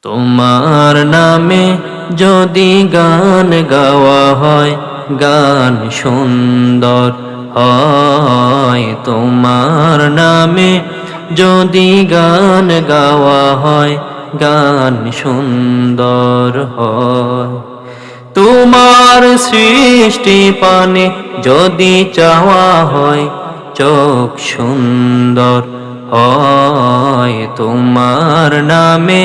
তোমার নামে যদি গান গাওয়া হয়, গান সুন্দর হয়। তোমার নামে যদি গান গাওয়া হয়, গান সুন্দর হয়। তোমার সৃষ্টি পানে যদি চাওয়া হয়, চোখ সুন্দর হয়। তোমার নামে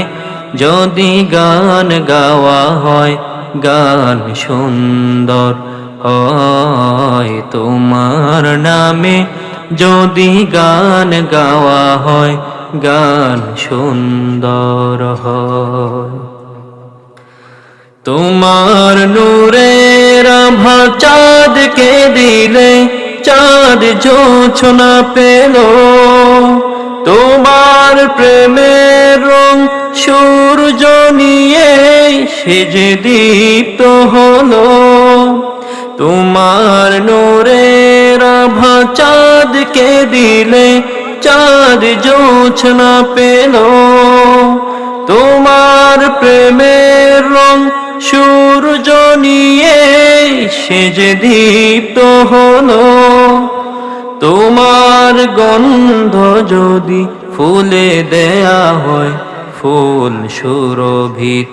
যদি গান গাওয়া হয়, গান সুন্দর হয়। তোমার নামে যদি গান গাওয়া হয়, গান সুন্দর হয়। তোমার নূরের আভা চাঁদকে দিলে, চাঁদ জোছনা পেল। তোমার প্রেমের রং সূর্য নিয়ে সেজে দীপ্ত হলো। তোমার নূরের আভা চাঁদকে দিলে, চাঁদ জোছনা পেল। তোমার প্রেমের রং সূর্য নিয়ে সেজে দীপ্ত হলো। তোমার গন্ধ যদি ফুলে দেয়া হয়, ফুল সুরভিত